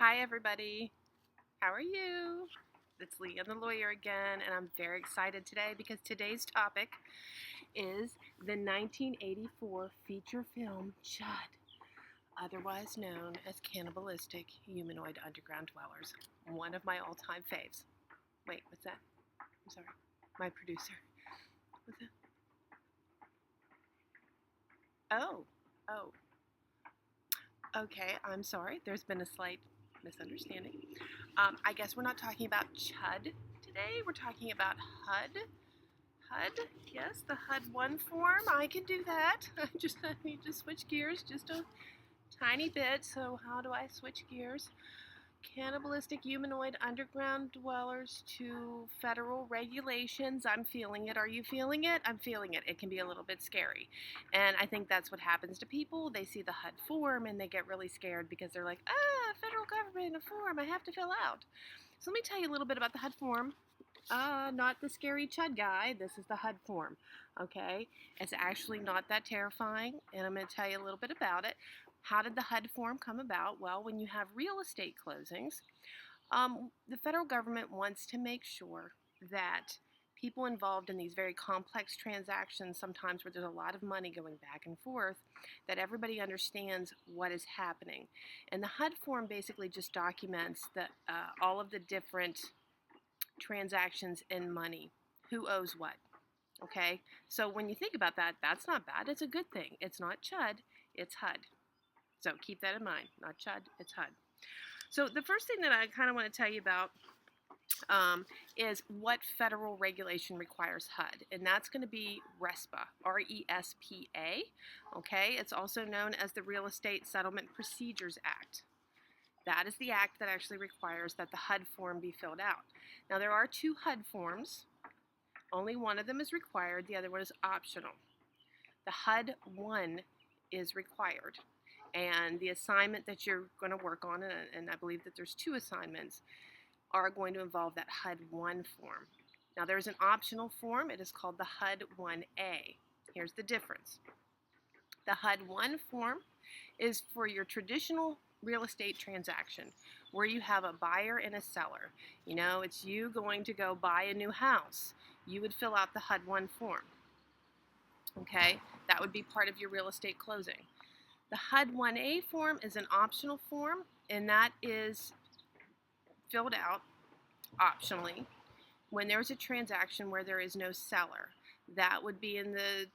Hi everybody, how are you? It's Leanne the Lawyer again, and I'm very excited today because today's topic is the 1984 feature film Chud, otherwise known as Cannibalistic Humanoid Underground Dwellers, one of my all-time faves. Wait, what's that? I'm sorry, my producer. What's that? Oh, oh, okay, I'm sorry, there's been a slight misunderstanding. I guess we're not talking about Chud today. We're talking about HUD. HUD, yes, the HUD-1 form. I can do that. I need to switch gears just a tiny bit. So how do I switch gears? Cannibalistic humanoid underground dwellers to federal regulations. I'm feeling it. Are you feeling it? I'm feeling it. It can be a little bit scary. And I think that's what happens to people. They see the HUD form and they get really scared because they're like, federal government, a form I have to fill out. So let me tell you a little bit about the HUD form. Not the scary Chud guy. This is the HUD form, okay? It's actually not that terrifying, and I'm going to tell you a little bit about it. How did the HUD form come about? Well, when you have real estate closings, the federal government wants to make sure that people involved in these very complex transactions, sometimes where there's a lot of money going back and forth, that everybody understands what is happening. And the HUD form basically just documents all of the different transactions in money. Who owes what? Okay? So when you think about that, that's not bad. It's a good thing. It's not Chud, it's HUD. So keep that in mind. Not Chud, it's HUD. So the first thing that I kind of want to tell you about is what federal regulation requires HUD, and that's going to be RESPA, R-E-S-P-A. Okay? It's also known as the Real Estate Settlement Procedures Act. That is the act that actually requires that the HUD form be filled out. Now, there are two HUD forms. Only one of them is required. The other one is optional. The HUD-1 is required. And the assignment that you're going to work on, and I believe that there's two assignments, are going to involve that HUD-1 form. Now, there's an optional form. It is called the HUD-1A. Here's the difference. The HUD-1 form is for your traditional real estate transaction where you have a buyer and a seller. You know, it's you going to go buy a new house. You would fill out the HUD-1 form. Okay, that would be part of your real estate closing. The HUD-1A form is an optional form, and that is filled out optionally when there's a transaction where there is no seller. That would be in the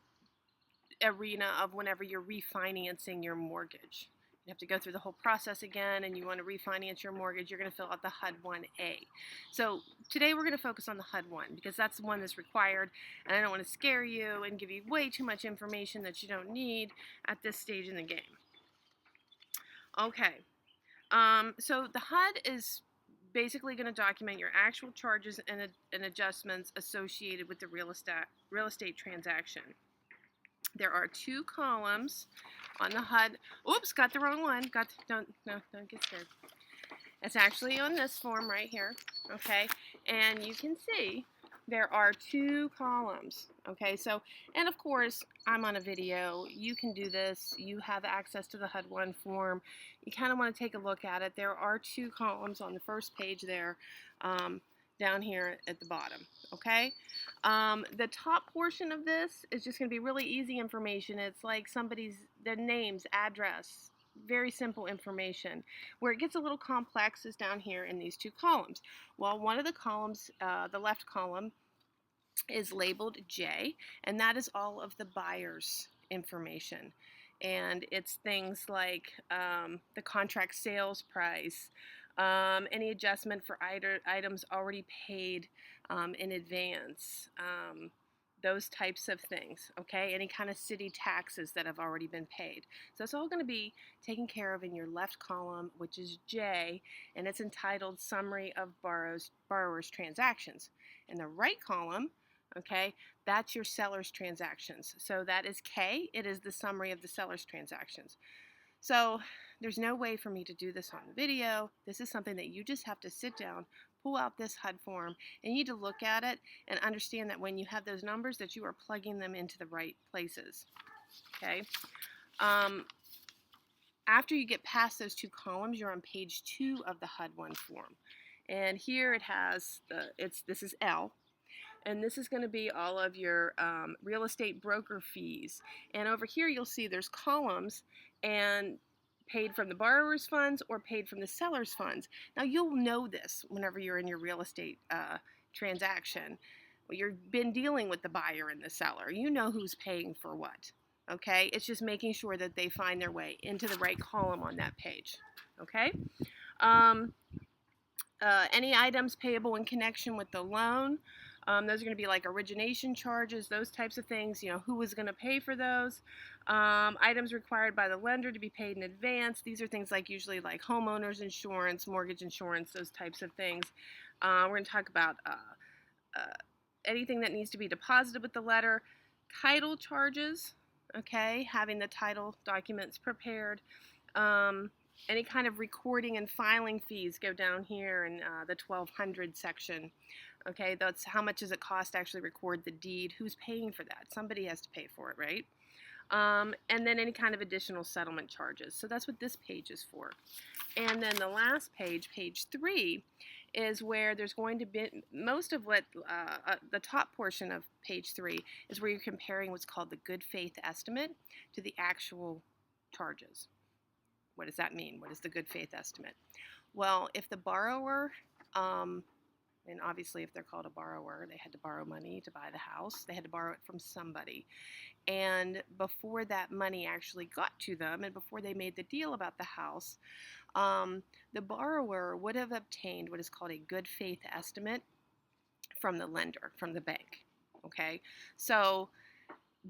arena of whenever you're refinancing your mortgage. You have to go through the whole process again, and you want to refinance your mortgage, you're going to fill out the HUD-1A. So today we're going to focus on the HUD-1 because that's the one that's required, and I don't want to scare you and give you way too much information that you don't need at this stage in the game. Okay, so the HUD is basically going to document your actual charges and adjustments associated with the real estate transaction. There are two columns on the HUD. Oops, got the wrong one. Don't get scared. It's actually on this form right here, okay? And you can see there are two columns, okay? So, and of course, I'm on a video. You can do this. You have access to the HUD-1 form. You kind of want to take a look at it. There are two columns on the first page there, down here at the bottom, okay? The top portion of this is just going to be really easy information. It's like their names, address, very simple information. Where it gets a little complex is down here in these two columns. Well, one of the columns, the left column, is labeled J, and that is all of the buyer's information. And it's things like the contract sales price, any adjustment for items already paid in advance, those types of things, okay? Any kind of city taxes that have already been paid. So it's all going to be taken care of in your left column, which is J, and it's entitled Summary of Borrower's Transactions. In the right column, okay, that's your seller's transactions. So that is K. It is the summary of the seller's transactions. So there's no way for me to do this on the video. This is something that you just have to sit down, pull out this HUD form, and you need to look at it and understand that when you have those numbers that you are plugging them into the right places. Okay. After you get past those two columns, you're on page 2 of the HUD-1 form. And here it has, this is L, and this is going to be all of your real estate broker fees. And over here you'll see there's columns and paid from the borrower's funds or paid from the seller's funds. Now you'll know this whenever you're in your real estate transaction. Well, you've been dealing with the buyer and the seller. You know who's paying for what. Okay, it's just making sure that they find their way into the right column on that page. Okay, any items payable in connection with the loan, those are going to be like origination charges, those types of things. You know, who is going to pay for those. Items required by the lender to be paid in advance. These are things like usually like homeowners insurance, mortgage insurance, those types of things. We're going to talk about anything that needs to be deposited with the letter. Title charges, okay, having the title documents prepared. Any kind of recording and filing fees go down here in the 1200 section. Okay, that's how much does it cost to actually record the deed? Who's paying for that? Somebody has to pay for it, right? And then any kind of additional settlement charges. So that's what this page is for. And then the last page, page 3, is where there's going to be most of what the top portion of page 3 is where you're comparing what's called the good faith estimate to the actual charges. What does that mean? What is the good faith estimate? Well, if the borrower, and obviously if they're called a borrower, they had to borrow money to buy the house. They had to borrow it from somebody. And before that money actually got to them and before they made the deal about the house, the borrower would have obtained what is called a good faith estimate from the lender, from the bank. Okay, so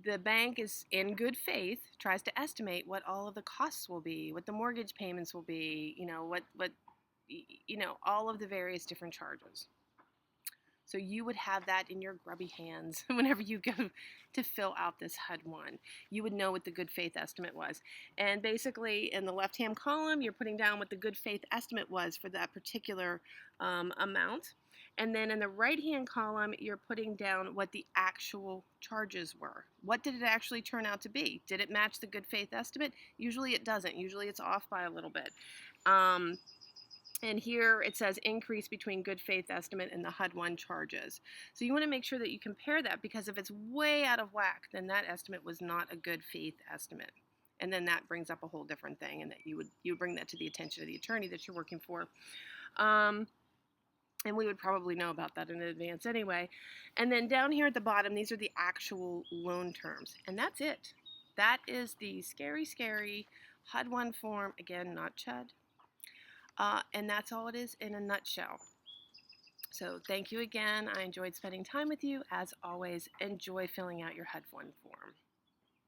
the bank is in good faith, tries to estimate what all of the costs will be, what the mortgage payments will be, all of the various different charges. So you would have that in your grubby hands whenever you go to fill out this HUD-1. You would know what the good faith estimate was. And basically in the left-hand column, you're putting down what the good faith estimate was for that particular amount. And then in the right-hand column, you're putting down what the actual charges were. What did it actually turn out to be? Did it match the good faith estimate? Usually it doesn't. Usually it's off by a little bit. And here it says increase between good faith estimate and the HUD-1 charges. So you want to make sure that you compare that, because if it's way out of whack, then that estimate was not a good faith estimate. And then that brings up a whole different thing, and that you would bring that to the attention of the attorney that you're working for. And we would probably know about that in advance anyway. And then down here at the bottom, these are the actual loan terms. And that's it. That is the scary, scary HUD-1 form. Again, not CHUD. And that's all it is in a nutshell. So thank you again. I enjoyed spending time with you. As always, enjoy filling out your HUD-1 form.